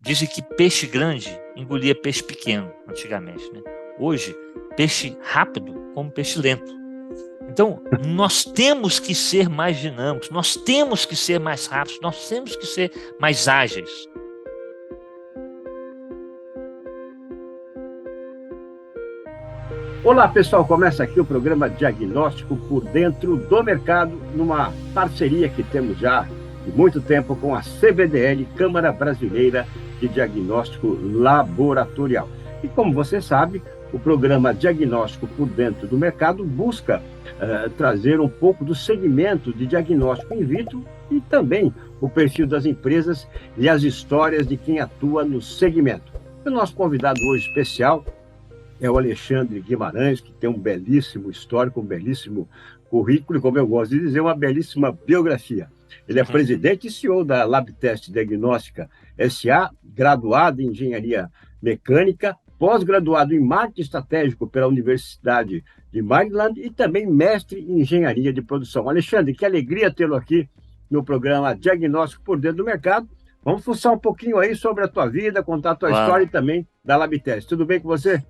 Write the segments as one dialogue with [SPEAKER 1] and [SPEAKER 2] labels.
[SPEAKER 1] Dizem que peixe grande engolia peixe pequeno, antigamente, né? Hoje, peixe rápido como peixe lento. Então, nós temos que ser mais dinâmicos, nós temos que ser mais rápidos, nós temos que ser mais ágeis.
[SPEAKER 2] Olá pessoal, começa aqui o programa Diagnóstico por Dentro do Mercado, numa parceria que temos já de muito tempo com a CBDL, Câmara Brasileira de Diagnóstico Laboratorial. E como você sabe, o programa Diagnóstico por Dentro do Mercado busca trazer um pouco do segmento de diagnóstico in vitro e também o perfil das empresas e as histórias de quem atua no segmento. O nosso convidado hoje especial é o Alexandre Guimarães, que tem um belíssimo histórico, um belíssimo currículo, e, como eu gosto de dizer, uma belíssima biografia. Ele é presidente e CEO da LabTest Diagnóstica S.A., graduado em Engenharia Mecânica, pós-graduado em Marketing Estratégico pela Universidade de Maryland e também mestre em Engenharia de Produção. Alexandre, que alegria tê-lo aqui no programa Diagnóstico por Dentro do Mercado. Vamos fuçar um pouquinho aí sobre a tua vida, contar a tua história e também da LabTest. Tudo bem com você?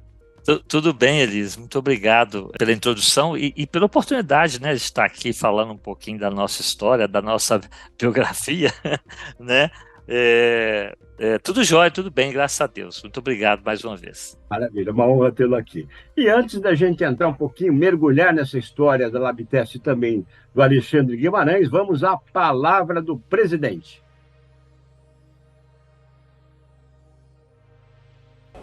[SPEAKER 1] Tudo bem, Elis. Muito obrigado pela introdução e pela oportunidade, né, de estar aqui falando um pouquinho da nossa história, da nossa biografia, né? Tudo jóia, tudo bem, graças a Deus. Muito obrigado mais uma vez.
[SPEAKER 2] Maravilha, uma honra tê-lo aqui. E antes da gente entrar um pouquinho, mergulhar nessa história da LabTest e também do Alexandre Guimarães, vamos à palavra do presidente.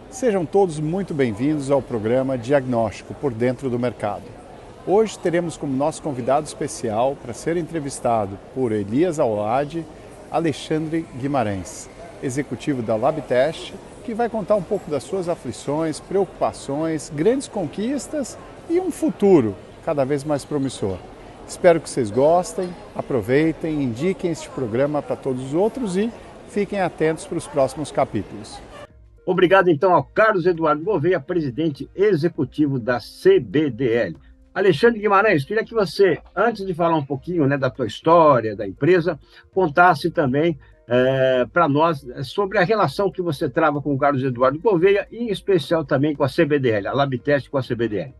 [SPEAKER 3] Sejam todos muito bem-vindos ao programa Diagnóstico por Dentro do Mercado. Hoje teremos como nosso convidado especial para ser entrevistado por Elias Aulad, Alexandre Guimarães, executivo da LabTest, que vai contar um pouco das suas aflições, preocupações, grandes conquistas e um futuro cada vez mais promissor. Espero que vocês gostem, aproveitem, indiquem este programa para todos os outros e fiquem atentos para os próximos capítulos.
[SPEAKER 2] Obrigado, então, ao Carlos Eduardo Gouveia, presidente executivo da CBDL. Alexandre Guimarães, queria que você, antes de falar um pouquinho, né, da tua história, da empresa, contasse também para nós sobre a relação que você trava com o Carlos Eduardo Gouveia e, em especial, também com a CBDL, a LabTest com a CBDL.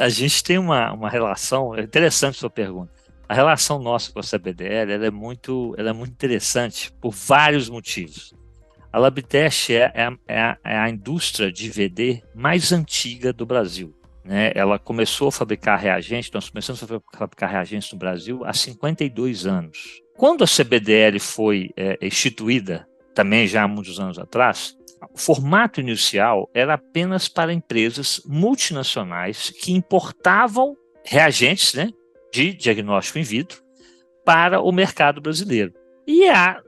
[SPEAKER 1] A gente tem uma relação, é interessante a sua pergunta. A relação nossa com a CBDL ela é muito interessante por vários motivos. A LabTest é a indústria de IVD mais antiga do Brasil, né? Ela começou a fabricar reagentes, nós começamos a fabricar reagentes no Brasil há 52 anos. Quando a CBDL foi instituída, também já há muitos anos atrás, o formato inicial era apenas para empresas multinacionais que importavam reagentes, né, de diagnóstico in vitro para o mercado brasileiro. E a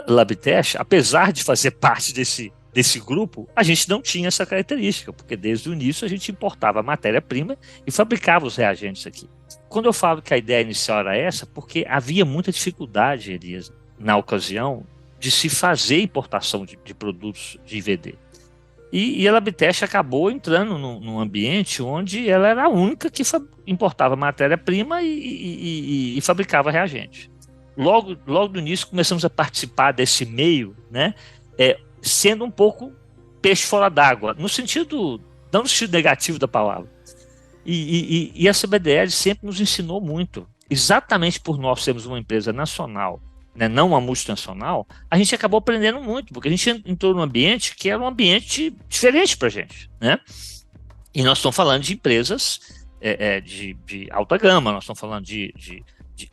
[SPEAKER 1] LabTest, apesar de fazer parte desse grupo, a gente não tinha essa característica, porque desde o início a gente importava a matéria-prima e fabricava os reagentes aqui. Quando eu falo que a ideia inicial era essa, porque havia muita dificuldade, Elias, na ocasião, de se fazer importação de produtos de IVD. E a LabTest acabou entrando num ambiente onde ela era a única que importava matéria-prima e fabricava reagente. Logo no início começamos a participar desse meio, né, sendo um pouco peixe fora d'água, não no sentido negativo da palavra. E a CBDL sempre nos ensinou muito, exatamente por nós sermos uma empresa nacional, né, não uma multinacional, a gente acabou aprendendo muito, porque a gente entrou num ambiente que era um ambiente diferente para a gente, né? E nós estamos falando de empresas de alta gama, nós estamos falando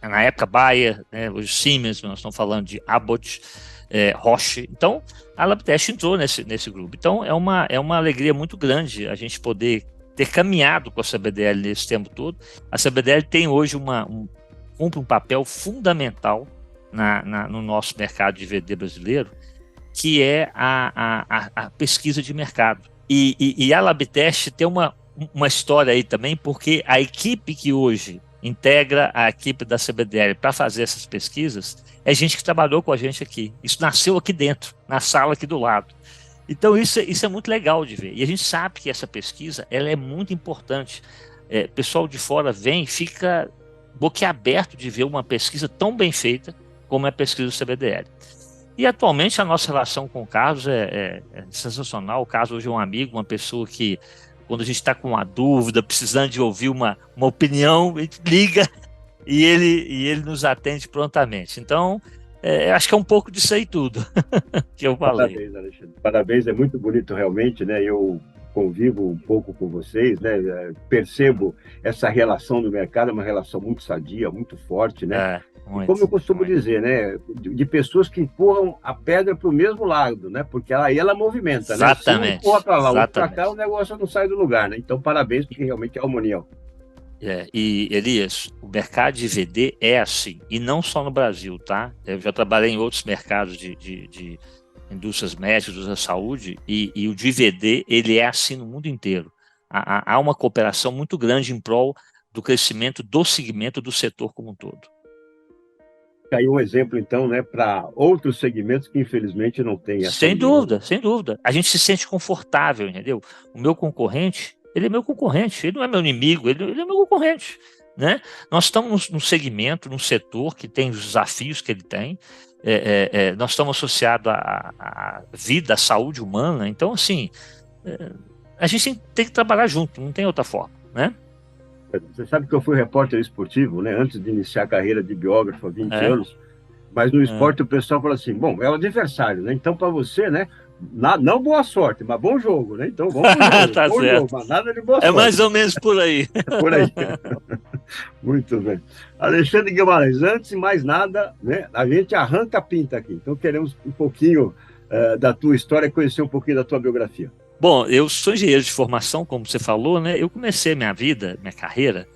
[SPEAKER 1] na época Bayer, né, hoje Siemens, nós estamos falando de Abbott, Roche. Então a LabTest entrou nesse grupo. Então é uma alegria muito grande a gente poder ter caminhado com a CBDL nesse tempo todo. A CBDL tem hoje cumpre um papel fundamental no nosso mercado de IVD brasileiro, que é a pesquisa de mercado. E a LabTest tem uma história aí também, porque a equipe que hoje integra a equipe da CBDL para fazer essas pesquisas é gente que trabalhou com a gente aqui. Isso nasceu aqui dentro, na sala aqui do lado. Então isso é muito legal de ver. E a gente sabe que essa pesquisa ela é muito importante. O pessoal de fora vem e fica boquiaberto de ver uma pesquisa tão bem feita como é a pesquisa do CBDL. E atualmente a nossa relação com o Carlos é sensacional. O Carlos hoje é um amigo, uma pessoa que, quando a gente está com uma dúvida, precisando de ouvir uma opinião, a gente liga e ele nos atende prontamente. Então, acho que é um pouco disso aí tudo que eu falei.
[SPEAKER 2] Parabéns, Alexandre. Parabéns, é muito bonito realmente, né? Eu convivo um pouco com vocês, né? Percebo essa relação no mercado, é uma relação muito sadia, muito forte, né?
[SPEAKER 1] Muito,
[SPEAKER 2] e como eu costumo
[SPEAKER 1] muito.
[SPEAKER 2] dizer, né? De pessoas que empurram a pedra para o mesmo lado, né? Porque aí ela movimenta,
[SPEAKER 1] Exatamente.
[SPEAKER 2] né? Se um empurra para lá, outro para
[SPEAKER 1] Exatamente.
[SPEAKER 2] cá, o negócio não sai do lugar, né? Então, parabéns, porque realmente é harmonia.
[SPEAKER 1] E Elias, o mercado de VD é assim, e não só no Brasil, tá? Eu já trabalhei em outros mercados de indústrias médicas, indústria da saúde, e o de VD, ele é assim no mundo inteiro. Há uma cooperação muito grande em prol do crescimento do segmento do setor como um todo.
[SPEAKER 2] Aí um exemplo, então, né, para outros segmentos que infelizmente não tem essa
[SPEAKER 1] Sem
[SPEAKER 2] união.
[SPEAKER 1] dúvida, sem dúvida. A gente se sente confortável, entendeu? O meu concorrente, ele é meu concorrente, ele não é meu inimigo, ele é meu concorrente, né? Nós estamos num segmento, num setor que tem os desafios que ele tem, nós estamos associados à vida, à saúde humana, então, assim, a gente tem que trabalhar junto, não tem outra forma, né?
[SPEAKER 2] Você sabe que eu fui repórter esportivo, né, antes de iniciar a carreira de biógrafo há 20 anos, mas no esporte o pessoal fala assim, bom, é o adversário, né? Então, para você, né, não boa sorte, mas bom jogo, né? Então, vamos pro jogo,
[SPEAKER 1] Tá
[SPEAKER 2] bom
[SPEAKER 1] certo.
[SPEAKER 2] jogo, mas nada de boa
[SPEAKER 1] É
[SPEAKER 2] sorte.
[SPEAKER 1] mais ou menos por aí.
[SPEAKER 2] Por aí. Muito bem. Alexandre Guimarães, antes de mais nada, né, a gente arranca a pinta aqui. Então, queremos um pouquinho da tua história, conhecer um pouquinho da tua biografia.
[SPEAKER 1] Bom, eu sou engenheiro de formação, como você falou, né? Eu comecei minha vida, minha carreira,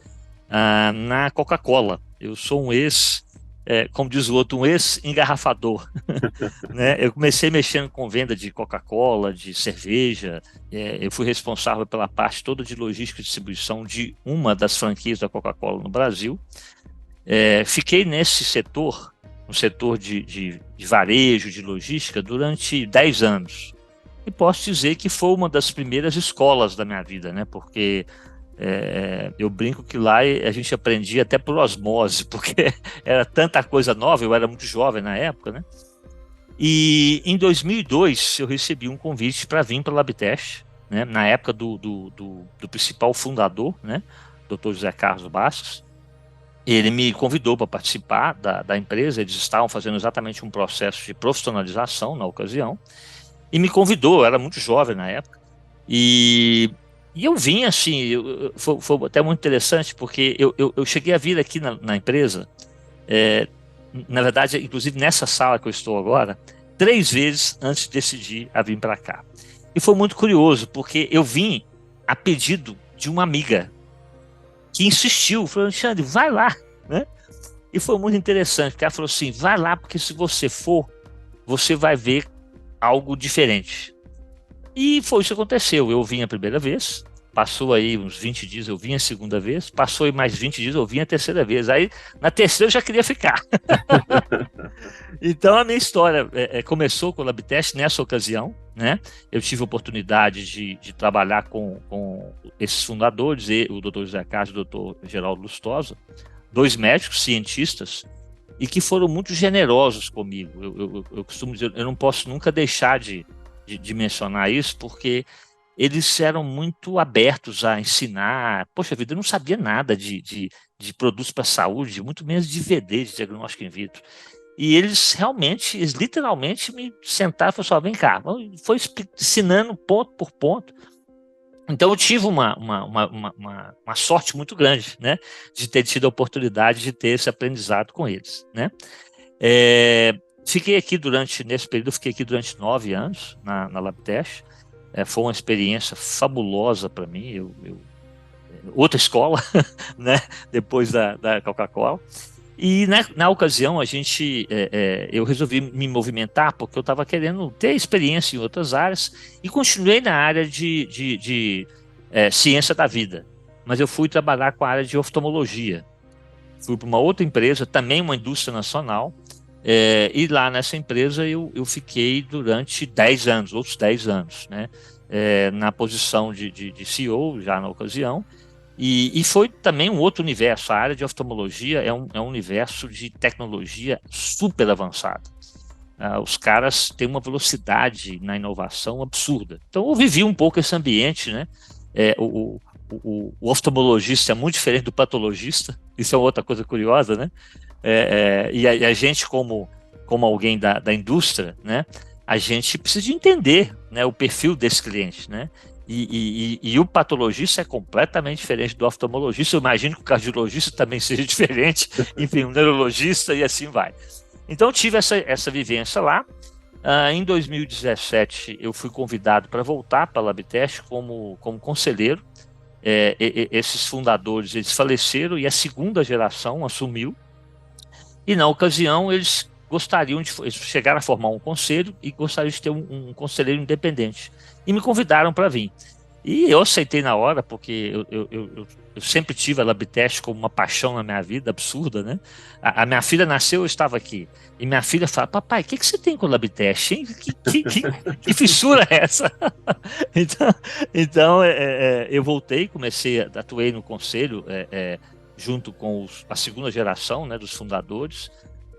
[SPEAKER 1] na Coca-Cola. Eu sou um como diz o outro, um ex-engarrafador. Né? Eu comecei mexendo com venda de Coca-Cola, de cerveja. Eu fui responsável pela parte toda de logística e distribuição de uma das franquias da Coca-Cola no Brasil. Fiquei nesse setor, no setor de varejo, de logística, durante 10 anos. E posso dizer que foi uma das primeiras escolas da minha vida, né? Porque eu brinco que lá a gente aprendia até por osmose, porque era tanta coisa nova, eu era muito jovem na época, né? E em 2002 eu recebi um convite para vir para a Labtest, né? Na época do principal fundador, né? Dr. José Carlos Bastos. Ele me convidou para participar da empresa, eles estavam fazendo exatamente um processo de profissionalização na ocasião, e me convidou, eu era muito jovem na época, e eu vim assim, foi até muito interessante, porque eu cheguei a vir aqui na empresa, na verdade, inclusive nessa sala que eu estou agora, 3 vezes antes de decidir a vir para cá. E foi muito curioso, porque eu vim a pedido de uma amiga, que insistiu, falou, Alexandre, vai lá, né? E foi muito interessante, porque ela falou assim, vai lá, porque se você for, você vai ver algo diferente. E foi isso que aconteceu. Eu vim a primeira vez, passou aí uns 20 dias, eu vim a segunda vez, passou aí mais 20 dias, eu vim a terceira vez. Aí, na terceira, eu já queria ficar. Então, a minha história começou com a Labtest nessa ocasião, né? Eu tive a oportunidade de trabalhar com esses fundadores, o Dr. José Carlos e o Dr. Geraldo Lustosa, 2 médicos cientistas, e que foram muito generosos comigo. Eu costumo dizer, eu não posso nunca deixar de mencionar isso, porque eles eram muito abertos a ensinar. Poxa vida, eu não sabia nada de produtos para a saúde, muito menos de VD, de diagnóstico in vitro. E eles literalmente me sentaram e falaram, vem cá, foi ensinando ponto por ponto. Então eu tive uma sorte muito grande, né, de ter tido a oportunidade de ter esse aprendizado com eles, né. Fiquei aqui nesse período, fiquei aqui durante 9 anos na Labtest. Foi uma experiência fabulosa para mim, outra escola, né, depois da Coca-Cola. E na ocasião eu resolvi me movimentar porque eu estava querendo ter experiência em outras áreas e continuei na área de ciência da vida, mas eu fui trabalhar com a área de oftalmologia. Fui para uma outra empresa, também uma indústria nacional, e lá nessa empresa eu fiquei durante 10 anos, outros 10 anos, né, na posição de CEO já na ocasião. E foi também um outro universo. A área de oftalmologia é um universo de tecnologia super avançada. os caras têm uma velocidade na inovação absurda. Então eu vivi um pouco esse ambiente, né? O oftalmologista é muito diferente do patologista, isso é outra coisa curiosa, né? E a gente, como alguém da indústria, né? A gente precisa de entender, né, o perfil desse cliente, né? E o patologista é completamente diferente do oftalmologista. Eu imagino que o cardiologista também seja diferente, enfim, o neurologista e assim vai. Então, eu tive essa vivência lá. Em 2017, eu fui convidado para voltar para a Labtest como conselheiro. Esses fundadores, eles faleceram e a segunda geração assumiu. E, na ocasião, eles chegaram a formar um conselho e gostariam de ter um conselheiro independente. E me convidaram para vir. E eu aceitei na hora, porque eu sempre tive a Labtest como uma paixão na minha vida, absurda, né? A minha filha nasceu, eu estava aqui. E minha filha fala, papai, o que você tem com a Labtest, hein? Que fissura é essa? Então eu voltei, atuei no conselho, junto com a segunda geração, né, dos fundadores.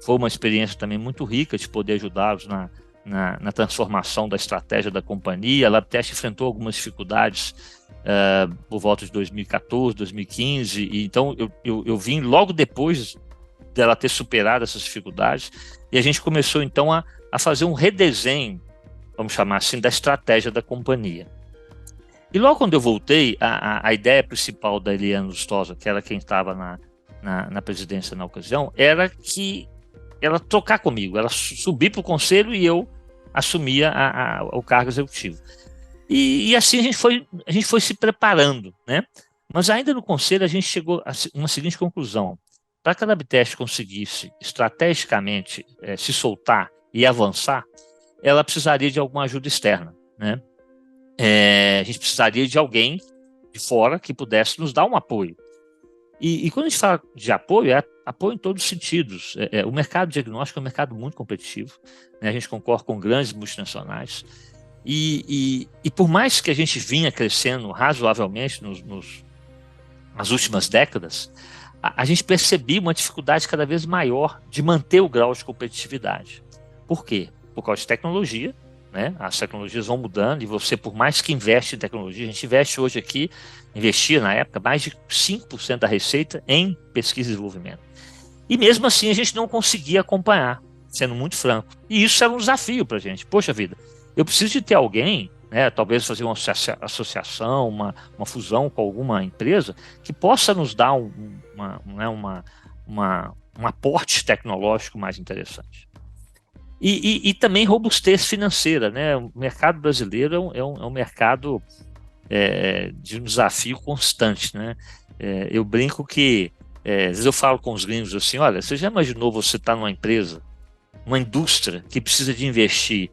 [SPEAKER 1] Foi uma experiência também muito rica de poder ajudá-los na transformação da estratégia da companhia. A Labtest enfrentou algumas dificuldades por volta de 2014, 2015, e então eu vim logo depois dela ter superado essas dificuldades, e a gente começou então a fazer um redesenho, vamos chamar assim, da estratégia da companhia. E logo quando eu voltei, a ideia principal da Eliane Lustosa, que era quem estava na presidência na ocasião, era que ela trocar comigo, ela subir para o conselho e eu assumia o cargo executivo. E assim a gente foi se preparando, né? Mas ainda no conselho a gente chegou a uma seguinte conclusão: para que a Labtest conseguisse estrategicamente se soltar e avançar, ela precisaria de alguma ajuda externa, né? A gente precisaria de alguém de fora que pudesse nos dar um apoio. E quando a gente fala de apoio, é apoio em todos os sentidos. O mercado diagnóstico é um mercado muito competitivo, né? A gente concorre com grandes multinacionais. E por mais que a gente vinha crescendo razoavelmente nas últimas décadas, a gente percebia uma dificuldade cada vez maior de manter o grau de competitividade. Por quê? Por causa de tecnologia, né? As tecnologias vão mudando e você, por mais que investe em tecnologia, a gente investe hoje aqui, investia na época mais de 5% da receita em pesquisa e desenvolvimento. E mesmo assim a gente não conseguia acompanhar, sendo muito franco. E isso era um desafio para a gente. Poxa vida, eu preciso de ter alguém, né, talvez fazer uma associação, uma fusão com alguma empresa que possa nos dar um aporte tecnológico mais interessante. E também robustez financeira, né? O mercado brasileiro é um mercado de um desafio constante, né? Eu brinco que, às vezes eu falo com os gringos assim, olha, você já imaginou você estar numa empresa, uma indústria que precisa de investir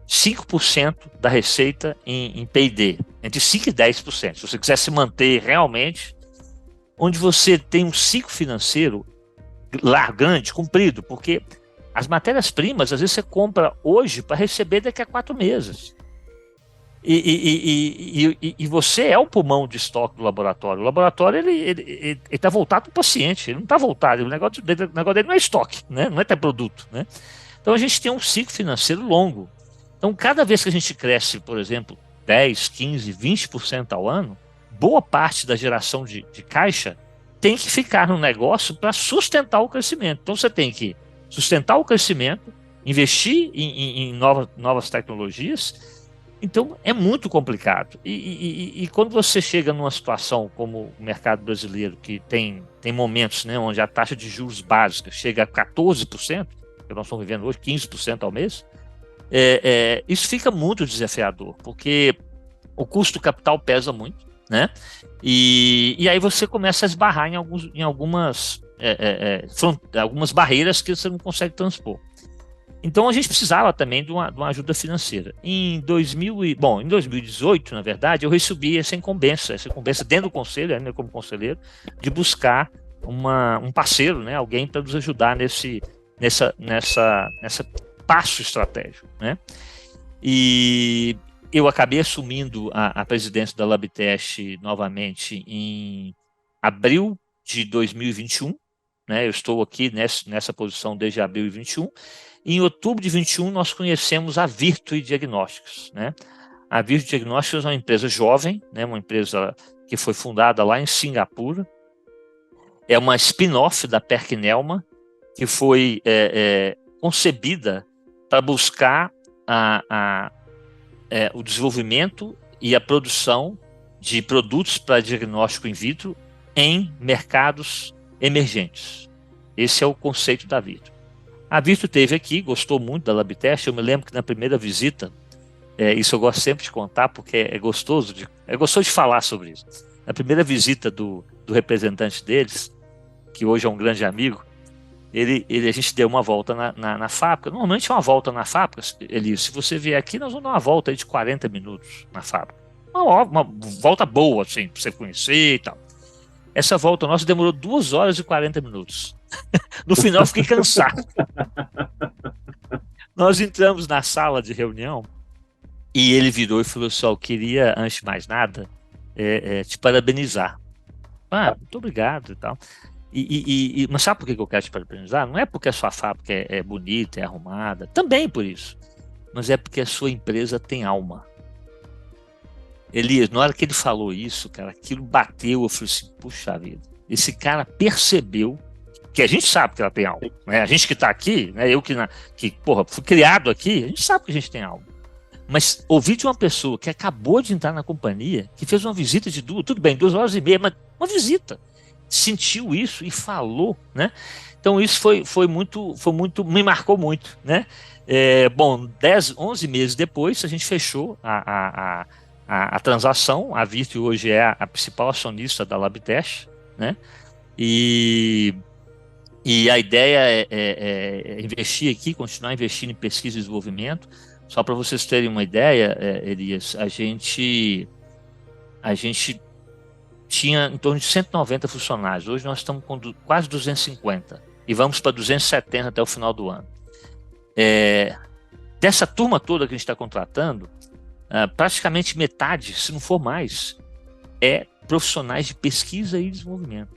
[SPEAKER 1] 5% da receita em P&D, entre 5% e 10%, se você quiser se manter realmente, onde você tem um ciclo financeiro grande, comprido, porque as matérias-primas, às vezes você compra hoje para receber daqui a 4 meses. E você é o pulmão de estoque do laboratório. O laboratório ele está voltado para o paciente, ele não está voltado, o negócio dele não é estoque, né? Não é ter produto, né? Então a gente tem um ciclo financeiro longo. Então cada vez que a gente cresce, por exemplo, 10, 15, 20% ao ano, boa parte da geração de caixa tem que ficar no negócio para sustentar o crescimento. Então você tem que sustentar o crescimento, investir em novas tecnologias. Então, é muito complicado. E quando você chega numa situação como o mercado brasileiro, que tem momentos, né, onde a taxa de juros básica chega a 14%, que nós estamos vivendo hoje, 15% ao mês, isso fica muito desafiador, porque o custo do capital pesa muito, né? E aí você começa a esbarrar em algumas barreiras que você não consegue transpor. Então a gente precisava também de uma ajuda financeira. Em 2018, na verdade, eu recebi essa incumbência dentro do conselho, né, como conselheiro, de buscar um parceiro, né, alguém para nos ajudar nessa passo estratégico, né? E eu acabei assumindo a presidência da Labtest novamente em abril de 2021, né? Eu estou aqui nessa posição desde abril de 21. E em outubro de 21 nós conhecemos a Virtue Diagnósticos, né? A Virtue Diagnósticos é uma empresa jovem, né? Uma empresa que foi fundada lá em Singapura. É uma spin-off da PerkinElmer, que foi concebida para buscar o desenvolvimento e a produção de produtos para diagnóstico in vitro em mercados emergentes. Esse é o conceito da Virtue. A Virtue esteve aqui, gostou muito da Labtest. Eu me lembro que na primeira visita, isso eu gosto sempre de contar, porque é gostoso de falar sobre isso. Na primeira visita do representante deles, que hoje é um grande amigo, a gente deu uma volta na fábrica. Normalmente uma volta na fábrica, se você vier aqui, nós vamos dar uma volta aí de 40 minutos na fábrica. Uma volta boa, assim, para você conhecer e tal. Essa volta nossa demorou 2 horas e 40 minutos. No final, fiquei cansado. Nós entramos na sala de reunião e ele virou e falou assim: eu queria, antes de mais nada, te parabenizar. Muito obrigado e tal. Mas sabe por que eu quero te parabenizar? Não é porque a sua fábrica é bonita, é arrumada, também por isso, mas é porque a sua empresa tem alma. Elias, na hora que ele falou isso, cara, aquilo bateu. Eu falei assim: puxa vida, esse cara percebeu que a gente sabe que ela tem alma, né? A gente que está aqui, né? Eu que fui criado aqui, a gente sabe que a gente tem alma. Mas ouvir de uma pessoa que acabou de entrar na companhia, que fez uma visita de 2 horas e meia, mas uma visita, sentiu isso e falou, né? Então isso foi muito, me marcou muito, né? 11 meses depois, a gente fechou a transação. A Virtue hoje é a principal acionista da Labtest, né? E a ideia é investir aqui, continuar investindo em pesquisa e desenvolvimento. Só para vocês terem uma ideia, Elias, a gente tinha em torno de 190 funcionários. Hoje nós estamos com quase 250 e vamos para 270 até o final do ano. Dessa turma toda que a gente está contratando, praticamente metade, se não for mais, é profissionais de pesquisa e desenvolvimento.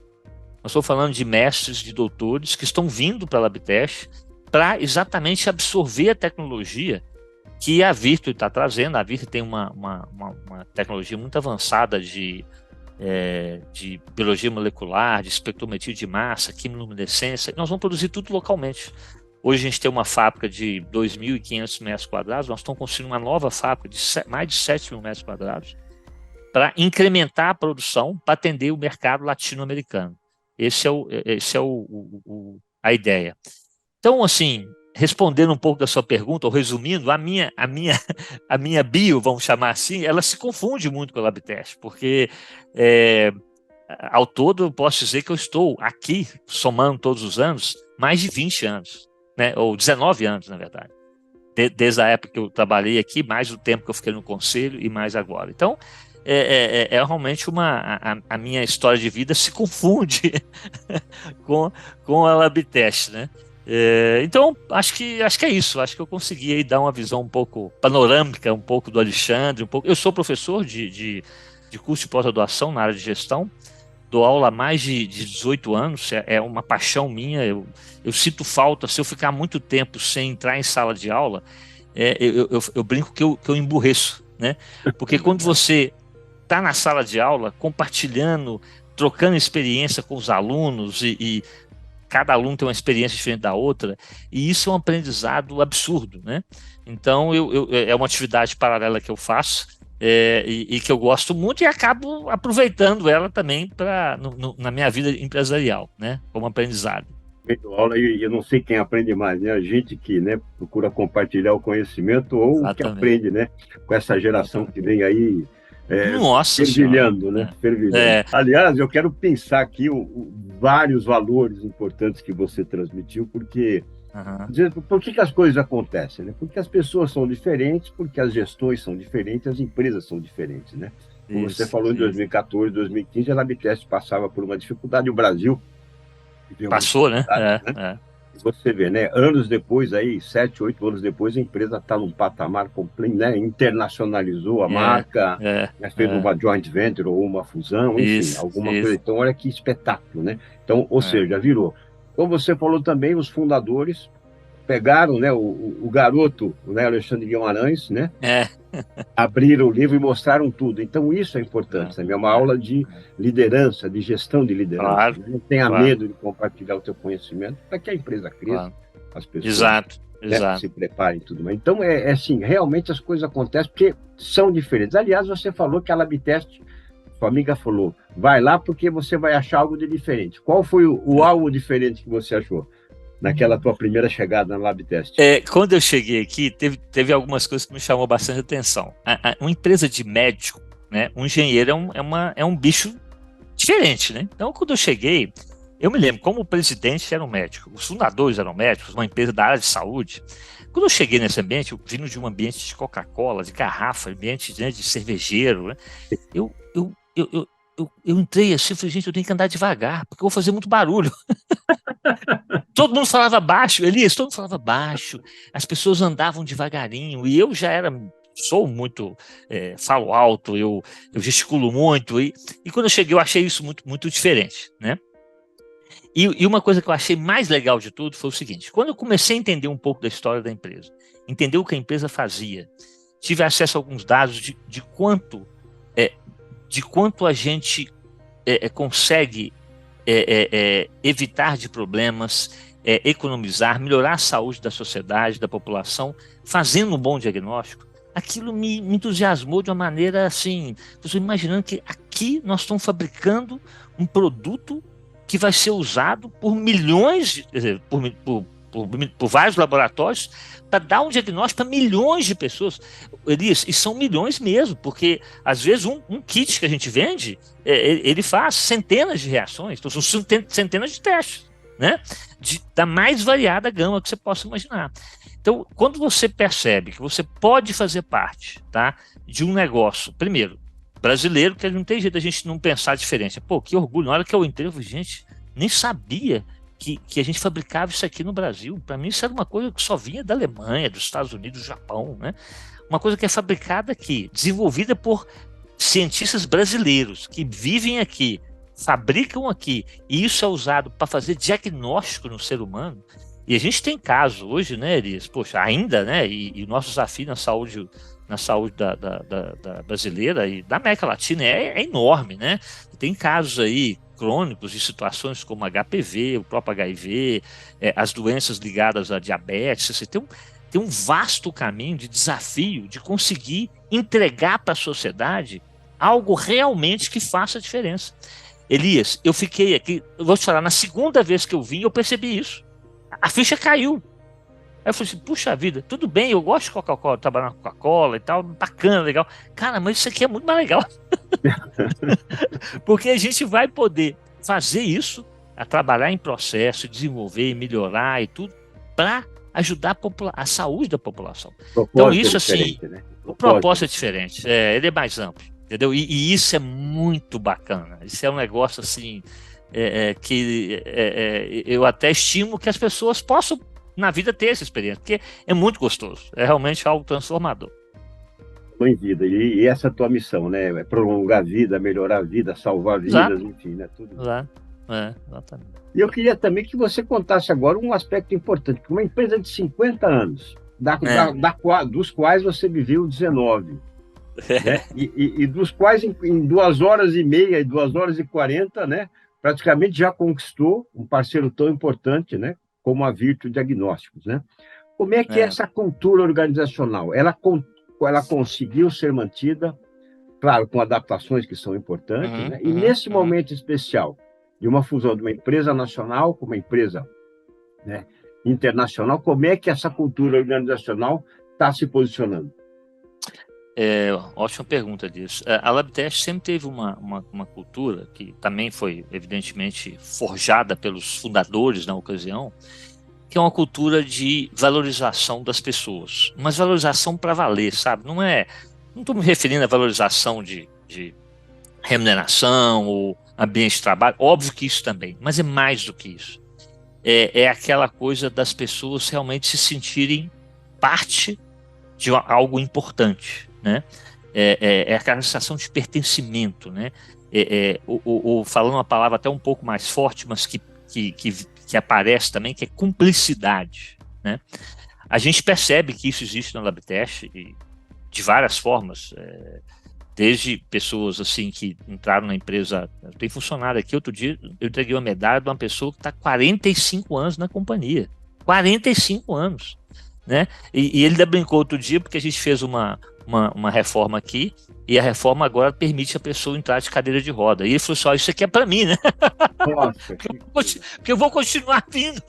[SPEAKER 1] Nós estamos falando de mestres, de doutores que estão vindo para a Labtest para exatamente absorver a tecnologia que a Virtue está trazendo. A Virtue tem uma tecnologia muito avançada de biologia molecular, de espectrometria de massa, quimiluminescência. Nós vamos produzir tudo localmente. Hoje a gente tem uma fábrica de 2.500 metros quadrados, nós estamos construindo uma nova fábrica de mais de 7.000 metros quadrados para incrementar a produção para atender o mercado latino-americano. Esse é a ideia. Então, assim, respondendo um pouco da sua pergunta, ou resumindo, a minha bio, vamos chamar assim, ela se confunde muito com a Labtest, porque ao todo eu posso dizer que eu estou aqui, somando todos os anos, mais de 20 anos, né? Ou 19 anos, na verdade. Desde a época que eu trabalhei aqui, mais o tempo que eu fiquei no conselho e mais agora. Então, realmente a minha história de vida se confunde com a Labtest, né? Então, acho que é isso. Acho que eu consegui aí dar uma visão um pouco panorâmica, um pouco do Alexandre, Eu sou professor de curso de pós-graduação na área de gestão, dou aula há mais de 18 anos, é uma paixão minha. Eu sinto falta, se eu ficar muito tempo sem entrar em sala de aula, eu brinco que eu emburreço, né? Porque quando você está na sala de aula, compartilhando, trocando experiência com os alunos, e cada aluno tem uma experiência diferente da outra, e isso é um aprendizado absurdo, né? Então, é uma atividade paralela que eu faço, e que eu gosto muito, e acabo aproveitando ela também na minha vida empresarial, né? Como aprendizado.
[SPEAKER 2] Aula, e eu não sei quem aprende mais, né? A gente que, né, procura compartilhar o conhecimento, ou o que aprende, né? Com essa geração que vem aí fervilhando, né? Fervilhando. Aliás, eu quero pensar aqui vários valores importantes que você transmitiu, porque por que as coisas acontecem, né? Porque as pessoas são diferentes, porque as gestões são diferentes, as empresas são diferentes, né? Como você falou, em 2014, 2015, a Labtest passava por uma dificuldade, o Brasil
[SPEAKER 1] passou, né?
[SPEAKER 2] Você vê, né? Anos depois, aí, 7, 8 anos depois, a empresa está num patamar completo, né? Internacionalizou a marca, fez uma joint venture ou uma fusão, enfim, alguma coisa. Então, olha que espetáculo, né? Então, ou seja, virou. Como você falou também, os fundadores pegaram, né, o garoto, né, Alexandre Guimarães, né,
[SPEAKER 1] É,
[SPEAKER 2] abriram o livro e mostraram tudo. Então, isso é importante também. É uma aula de
[SPEAKER 1] é.
[SPEAKER 2] liderança, de gestão de liderança.
[SPEAKER 1] Claro,
[SPEAKER 2] Não tenha
[SPEAKER 1] claro,
[SPEAKER 2] medo de compartilhar o teu conhecimento para que a empresa cresça,
[SPEAKER 1] claro.
[SPEAKER 2] as pessoas,
[SPEAKER 1] Exato,
[SPEAKER 2] né,
[SPEAKER 1] exato.
[SPEAKER 2] se preparem e tudo mais. Então, é assim, realmente as coisas acontecem porque são diferentes. Aliás, você falou que a Labtest, sua amiga falou, vai lá porque você vai achar algo de diferente. Qual foi o algo diferente que você achou naquela tua primeira chegada na Labtest?
[SPEAKER 1] Quando eu cheguei aqui, teve algumas coisas que me chamou bastante atenção. Uma empresa de médico, né, um engenheiro é um bicho diferente, né? Então, quando eu cheguei, eu me lembro, como o presidente era um médico, os fundadores eram médicos, uma empresa da área de saúde. Quando eu cheguei nesse ambiente, eu vindo de um ambiente de Coca-Cola, de garrafa, ambiente, né, de cervejeiro, né? Eu, eu, eu, eu, eu entrei assim, eu falei, gente, eu tenho que andar devagar, porque eu vou fazer muito barulho. Todo mundo falava baixo, Elias, todo mundo falava baixo, as pessoas andavam devagarinho, e eu já sou muito, falo alto, eu gesticulo muito, e quando eu cheguei eu achei isso muito, muito diferente, né? E uma coisa que eu achei mais legal de tudo foi o seguinte, quando eu comecei a entender um pouco da história da empresa, entender o que a empresa fazia, tive acesso a alguns dados de quanto a gente consegue evitar de problemas, economizar, melhorar a saúde da sociedade, da população, fazendo um bom diagnóstico, aquilo me entusiasmou de uma maneira assim, eu estou imaginando que aqui nós estamos fabricando um produto que vai ser usado por milhões, quer dizer, por vários laboratórios, para dar um diagnóstico para milhões de pessoas. Elias, e são milhões mesmo, porque às vezes um kit que a gente vende, ele faz centenas de reações, então são centenas de testes, né? Da mais variada gama que você possa imaginar. Então, quando você percebe que você pode fazer parte, tá, de um negócio, primeiro, brasileiro, que não tem jeito da gente não pensar diferente. Pô, que orgulho, na hora que eu entrei, eu falei, gente, nem sabia que a gente fabricava isso aqui no Brasil. Para mim, isso era uma coisa que só vinha da Alemanha, dos Estados Unidos, do Japão, né? Uma coisa que é fabricada aqui, desenvolvida por cientistas brasileiros que vivem aqui, fabricam aqui, e isso é usado para fazer diagnóstico no ser humano. E a gente tem caso hoje, né, Elias? Poxa, ainda, né? E o nosso desafio na saúde da brasileira e da América Latina é enorme, né? Tem casos aí crônicos de situações como HPV, o próprio HIV, as doenças ligadas à diabetes. Você tem um vasto caminho de desafio de conseguir entregar para a sociedade algo realmente que faça diferença. Elias, eu fiquei aqui, eu vou te falar, na segunda vez que eu vim, eu percebi isso. A ficha caiu. Aí eu falei assim, puxa vida, tudo bem, eu gosto de Coca-Cola, trabalhar na Coca-Cola e tal, bacana, legal. Cara, mas isso aqui é muito mais legal. Porque a gente vai poder fazer isso, a trabalhar em processo, desenvolver, melhorar e tudo, para ajudar a saúde da população. Então isso assim,
[SPEAKER 2] né?
[SPEAKER 1] o propósito é diferente, ele é mais amplo, entendeu? E isso é muito bacana, isso é um negócio assim, que eu até estimo que as pessoas possam na vida ter essa experiência, porque é muito gostoso, é realmente algo transformador.
[SPEAKER 2] Em vida, e essa é a tua missão, né? É prolongar a vida, melhorar a vida, salvar vidas, enfim, né? Tudo.
[SPEAKER 1] Exatamente.
[SPEAKER 2] E eu queria também que você contasse agora um aspecto importante, que uma empresa de 50 anos, dos quais você viveu 19, né? E dos quais em 2 horas e meia e 2 horas e 40, né? Praticamente já conquistou um parceiro tão importante, né? Como a Virtu Diagnósticos, né? Como é que é essa cultura organizacional? Ela conseguiu ser mantida, claro, com adaptações que são importantes, né? E nesse momento especial de uma fusão de uma empresa nacional com uma empresa, né, internacional, como é que essa cultura organizacional está se posicionando?
[SPEAKER 1] Ótima pergunta disso. A Labtest sempre teve uma cultura que também foi, evidentemente, forjada pelos fundadores na ocasião, que é uma cultura de valorização das pessoas. Mas valorização para valer, sabe? Não estou me referindo à valorização de remuneração ou ambiente de trabalho, óbvio que isso também, mas é mais do que isso. É aquela coisa das pessoas realmente se sentirem parte de algo importante, né? É aquela sensação de pertencimento, né? Falando uma palavra até um pouco mais forte, mas que que aparece também, que é cumplicidade, né? A gente percebe que isso existe na Labtest de várias formas, desde pessoas assim que entraram na empresa. Tem funcionário aqui, outro dia eu entreguei uma medalha de uma pessoa que está 45 anos na companhia, 45 anos, né? E ele ainda brincou outro dia porque a gente fez uma reforma aqui, e a reforma agora permite a pessoa entrar de cadeira de roda. E ele falou só, isso aqui é para mim, né?
[SPEAKER 2] Nossa,
[SPEAKER 1] porque eu vou continuar vindo.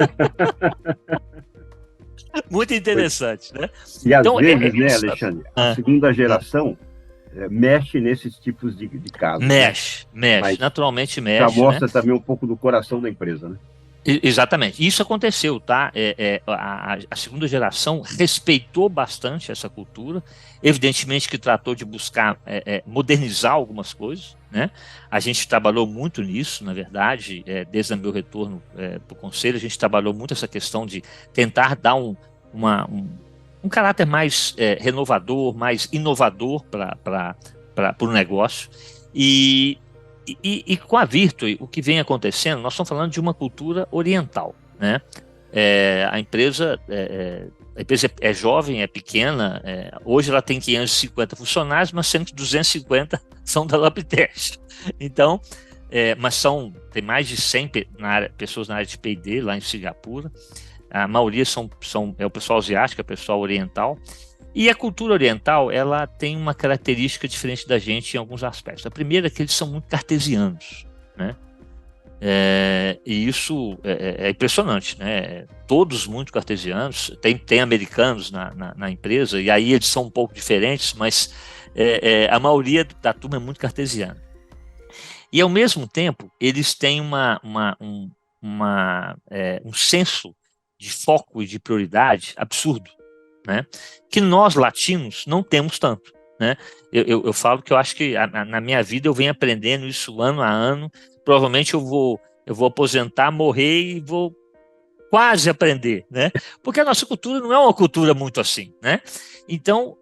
[SPEAKER 1] Muito interessante, né?
[SPEAKER 2] E às
[SPEAKER 1] Então,
[SPEAKER 2] vezes, né, Alexandre, a segunda geração mexe nesses tipos de casos.
[SPEAKER 1] Mexe,
[SPEAKER 2] Mas
[SPEAKER 1] naturalmente mexe.
[SPEAKER 2] já mostra,
[SPEAKER 1] né?
[SPEAKER 2] Também um pouco do coração da empresa, né?
[SPEAKER 1] Exatamente, isso aconteceu, tá? A segunda geração respeitou bastante essa cultura, evidentemente que tratou de buscar modernizar algumas coisas, né? A gente trabalhou muito nisso, na verdade, desde o meu retorno para o conselho, a gente trabalhou muito essa questão de tentar dar um caráter mais renovador, mais inovador para o negócio. E com a Virtue, o que vem acontecendo, nós estamos falando de uma cultura oriental, né? A empresa é jovem, é pequena, hoje ela tem 550 funcionários, mas sendo que 250 são da Labtest. Então, mas tem mais de 100 pessoas na área de P&D lá em Singapura. A maioria é o pessoal asiático, é o pessoal oriental. E a cultura oriental, ela tem uma característica diferente da gente em alguns aspectos. A primeira é que eles são muito cartesianos, né? E isso é impressionante, né? Todos muito cartesianos, tem americanos na empresa, e aí eles são um pouco diferentes, mas a maioria da turma é muito cartesiana. E ao mesmo tempo, eles têm um senso de foco e de prioridade absurdo, né? Que nós latinos não temos tanto, né? Eu falo que eu acho que na minha vida eu venho aprendendo isso ano a ano. Provavelmente eu vou aposentar, morrer e vou quase aprender, né? Porque a nossa cultura não é uma cultura muito assim, né? Então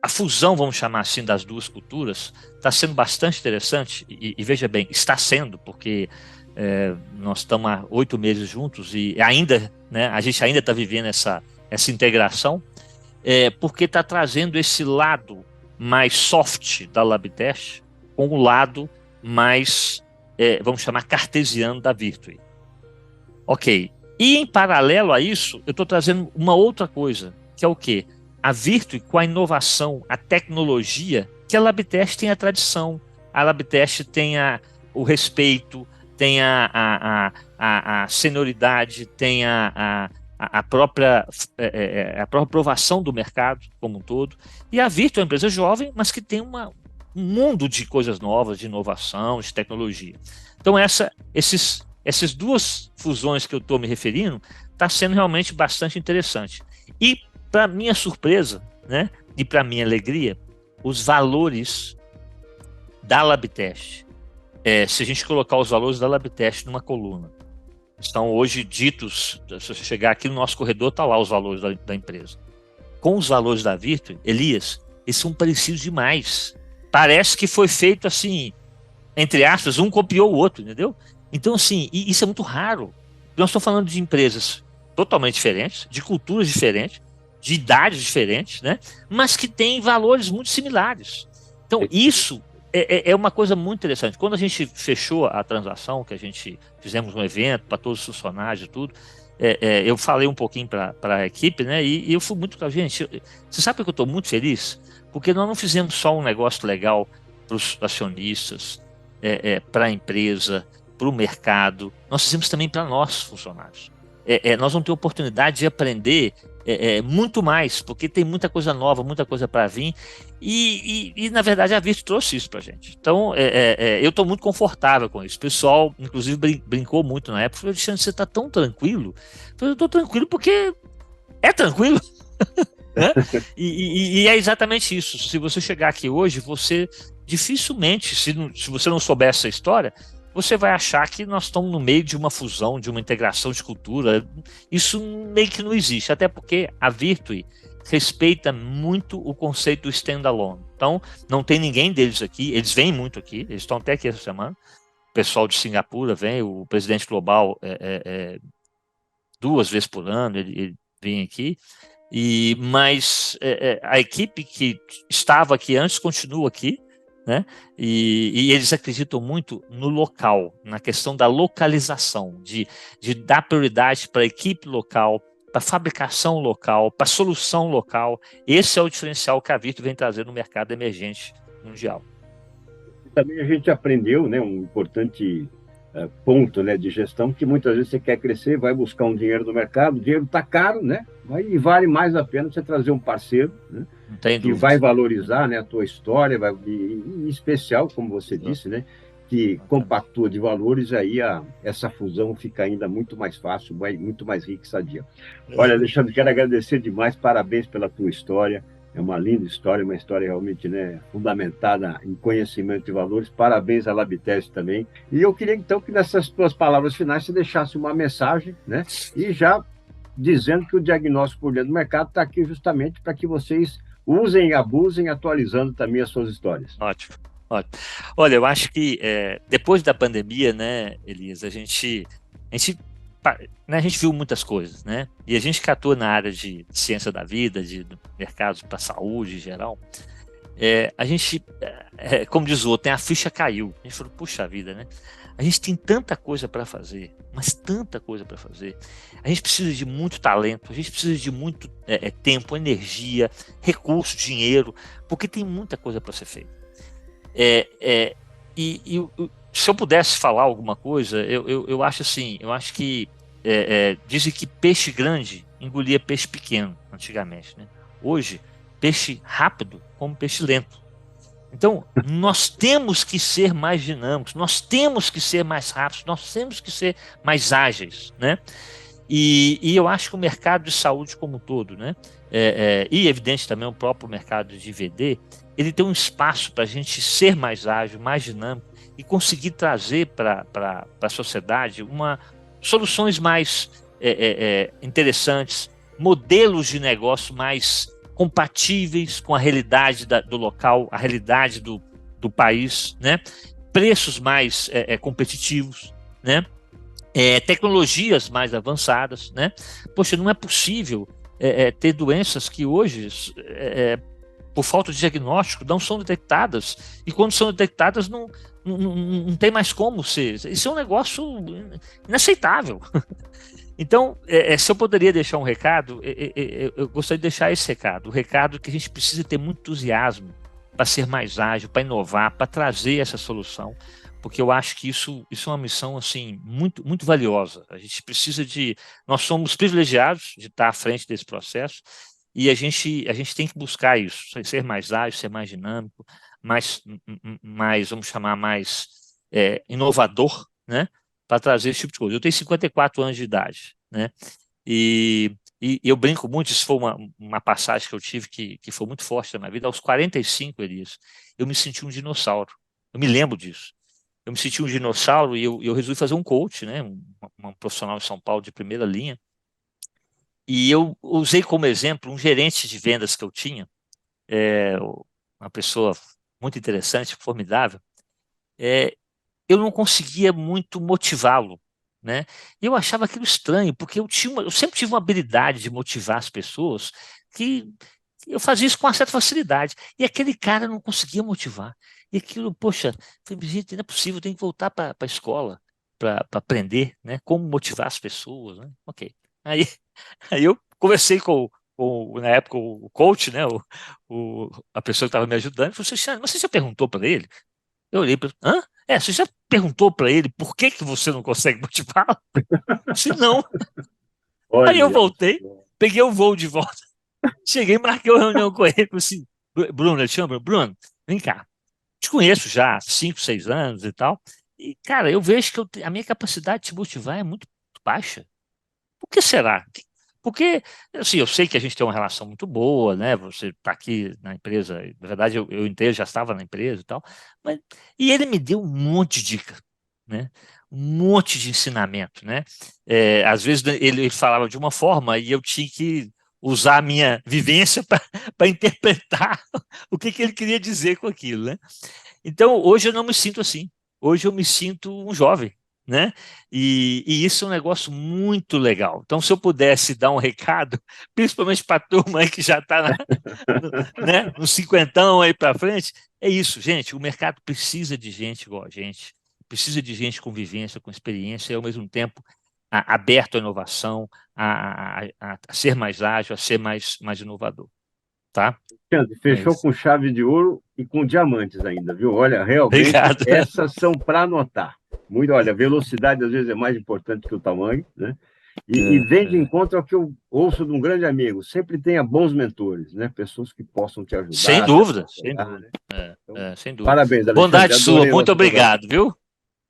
[SPEAKER 1] a fusão, vamos chamar assim, das duas culturas está sendo bastante interessante e veja bem, está sendo, porque nós estamos há 8 meses juntos e ainda, né? A gente ainda está vivendo essa integração, porque está trazendo esse lado mais soft da Labtest com o lado mais, vamos chamar, cartesiano da Virtue. Ok. E em paralelo a isso, eu estou trazendo uma outra coisa, que é o quê? A Virtue com a inovação, a tecnologia, que a Labtest tem a tradição, a Labtest tem o respeito, tem a senioridade, tem a própria aprovação do mercado como um todo. E a Virtue é uma empresa jovem, mas que tem um mundo de coisas novas, de inovação, de tecnologia. Então, essas duas fusões que eu estou me referindo, está sendo realmente bastante interessante. E, para minha surpresa, né, e para minha alegria, os valores da Labtest, se a gente colocar os valores da Labtest numa coluna, estão hoje ditos, se você chegar aqui no nosso corredor, está lá os valores da empresa. Com os valores da Virtue, Elias, eles são parecidos demais. Parece que foi feito assim, entre aspas, um copiou o outro, entendeu? Então, assim, isso é muito raro. Nós estamos falando de empresas totalmente diferentes, de culturas diferentes, de idades diferentes, né? Mas que têm valores muito similares. Então, isso é uma coisa muito interessante. Quando a gente fechou a transação, que a gente fizemos um evento para todos os funcionários e tudo, eu falei um pouquinho para a equipe, né? E eu fui muito para a gente. Você sabe que eu estou muito feliz? Porque nós não fizemos só um negócio legal para os acionistas, para a empresa, para o mercado, nós fizemos também para nós, funcionários. Nós vamos ter oportunidade de aprender muito mais, porque tem muita coisa nova, muita coisa para vir, e na verdade a Virtue trouxe isso para a gente. Então, eu estou muito confortável com isso. O pessoal, inclusive, brincou muito na época, falou: Alexandre, você está tão tranquilo? Eu falei: eu estou tranquilo porque é tranquilo. Né? E é exatamente isso. Se você chegar aqui hoje, você dificilmente, se você não souber essa história, você vai achar que nós estamos no meio de uma fusão, de uma integração de cultura. Isso meio que não existe, até porque a Virtue respeita muito o conceito do standalone. Então, não tem ninguém deles aqui, eles vêm muito aqui, eles estão até aqui essa semana. O pessoal de Singapura vem, o presidente global 2 vezes por ano ele vem aqui, mas a equipe que estava aqui antes continua aqui, né? E eles acreditam muito no local, na questão da localização, de dar prioridade para a equipe local, para a fabricação local, para a solução local. Esse é o diferencial que a Virtu vem trazer no mercado emergente mundial.
[SPEAKER 2] Também a gente aprendeu, né, um importante ponto, né, de gestão, que muitas vezes você quer crescer, vai buscar um dinheiro no mercado, o dinheiro está caro, né? E vale mais a pena você trazer um parceiro, né, que vai valorizar, né, a tua história, em especial, como você disse, né, que compactua de valores, aí essa fusão fica ainda muito mais fácil, muito mais rica e sadia. Olha, Alexandre, quero agradecer demais, parabéns pela tua história. É uma linda história, uma história realmente, né, fundamentada em conhecimento e valores. Parabéns à Labitest também. E eu queria, então, que nessas tuas palavras finais você deixasse uma mensagem, né, e já dizendo que o diagnóstico por dentro do mercado está aqui justamente para que vocês usem e abusem, atualizando também as suas histórias.
[SPEAKER 1] Ótimo, ótimo. Olha, eu acho que depois da pandemia, né, Elias, a gente viu muitas coisas, né? E a gente que atua na área de ciência da vida, de mercados para saúde em geral, a gente, como diz o outro, a ficha caiu. A gente falou, puxa vida, né? A gente tem tanta coisa para fazer, mas tanta coisa para fazer. A gente precisa de muito talento, a gente precisa de muito tempo, energia, recurso, dinheiro, porque tem muita coisa para ser feita. Se eu pudesse falar alguma coisa, eu acho assim, eu acho que dizem que peixe grande engolia peixe pequeno antigamente, né? Hoje, peixe rápido como peixe lento. Então, nós temos que ser mais dinâmicos, nós temos que ser mais rápidos, nós temos que ser mais ágeis, né? E eu acho que o mercado de saúde como um todo, né? E evidente também o próprio mercado de VD, ele tem um espaço para a gente ser mais ágil, mais dinâmico e conseguir trazer para a sociedade soluções mais interessantes, modelos de negócio mais compatíveis com a realidade do local, a realidade do país, né? Preços mais competitivos, né? Tecnologias mais avançadas, né? Poxa, não é possível ter doenças que hoje, por falta de diagnóstico, não são detectadas, e quando são detectadas não tem mais como ser. Isso é um negócio inaceitável. Então, se eu poderia deixar um recado, eu gostaria de deixar esse recado. O recado que a gente precisa ter muito entusiasmo para ser mais ágil, para inovar, para trazer essa solução, porque eu acho que isso é uma missão assim, muito, muito valiosa. A gente precisa nós somos privilegiados de estar à frente desse processo, e a gente tem que buscar isso, ser mais ágil, ser mais dinâmico, mais vamos chamar, mais inovador, né? Para trazer esse tipo de coisa. Eu tenho 54 anos de idade, né? E eu brinco muito, isso foi uma passagem que eu tive que foi muito forte na minha vida. Aos 45, Elias, eu me senti um dinossauro. Eu me lembro disso. Eu me senti um dinossauro e eu resolvi fazer um coach, né? Um profissional em São Paulo de primeira linha. E eu usei como exemplo um gerente de vendas que eu tinha, uma pessoa muito interessante, formidável. Eu não conseguia muito motivá-lo, né? Eu achava aquilo estranho, porque eu sempre tive uma habilidade de motivar as pessoas que eu fazia isso com uma certa facilidade. E aquele cara não conseguia motivar. E aquilo, poxa, falei, gente, não é possível, eu tenho que voltar para a escola para aprender, né? Como motivar as pessoas, né? Ok. Aí eu conversei na época, o coach, né? A pessoa que estava me ajudando, falou assim, mas você já perguntou para ele? Eu olhei para ele, hã? Você já perguntou para ele por que você não consegue motivá-lo? Se não.
[SPEAKER 2] Olha,
[SPEAKER 1] Aí eu voltei, peguei o voo de volta, cheguei, marquei uma reunião com ele, falei assim, Bruno, ele chama, Bruno, vem cá, te conheço já há 5, 6 anos e tal, e, cara, eu vejo que a minha capacidade de te motivar é muito baixa. Por que será? Porque, assim, eu sei que a gente tem uma relação muito boa, né? Você está aqui na empresa, na verdade eu entrei, já estava na empresa e tal, e ele me deu um monte de dica, né? Um monte de ensinamento, né? Às vezes ele falava de uma forma e eu tinha que usar a minha vivência para interpretar o que ele queria dizer com aquilo, né? Então, hoje eu não me sinto assim. hoje eu me sinto um jovem, né? E isso é um negócio muito legal. Então, se eu pudesse dar um recado, principalmente para a turma aí que já está né, no cinquentão aí para frente, é isso, gente. O mercado precisa de gente igual a gente, precisa de gente com vivência, com experiência, e ao mesmo tempo aberto à inovação, a ser mais ágil, a ser mais inovador. Tá?
[SPEAKER 2] Alexandre, fechou com chave de ouro e com diamantes ainda, viu? Olha, realmente,
[SPEAKER 1] Obrigado.
[SPEAKER 2] essas são para anotar. Muito, olha, velocidade às vezes é mais importante que o tamanho, né? E vem de encontro ao que eu ouço de um grande amigo. Sempre tenha bons mentores, né? Pessoas que possam te ajudar.
[SPEAKER 1] Sem dúvida, sem
[SPEAKER 2] apoiar,
[SPEAKER 1] dúvida.
[SPEAKER 2] né? Então,
[SPEAKER 1] Sem dúvida.
[SPEAKER 2] Parabéns, Alexandre.
[SPEAKER 1] Bondade sua, muito obrigado, viu?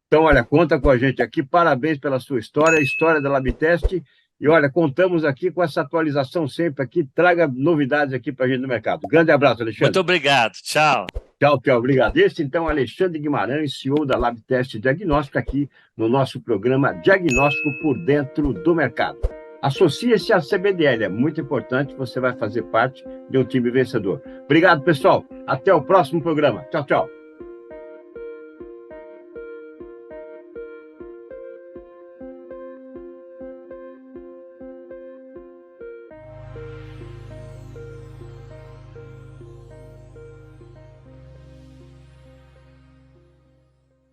[SPEAKER 2] Então, olha, conta com a gente aqui. Parabéns pela sua história, a história da Labtest. E olha, contamos aqui com essa atualização sempre aqui. Traga novidades aqui para a gente no mercado. Grande abraço, Alexandre.
[SPEAKER 1] Muito obrigado. Tchau.
[SPEAKER 2] Tchau, tchau. Obrigado. Esse, então, Alexandre Guimarães, CEO da Labtest Diagnóstico, aqui no nosso programa Diagnóstico por Dentro do Mercado. Associe-se à CBDL. É muito importante. Você vai fazer parte de um time vencedor. Obrigado, pessoal. Até o próximo programa. Tchau, tchau.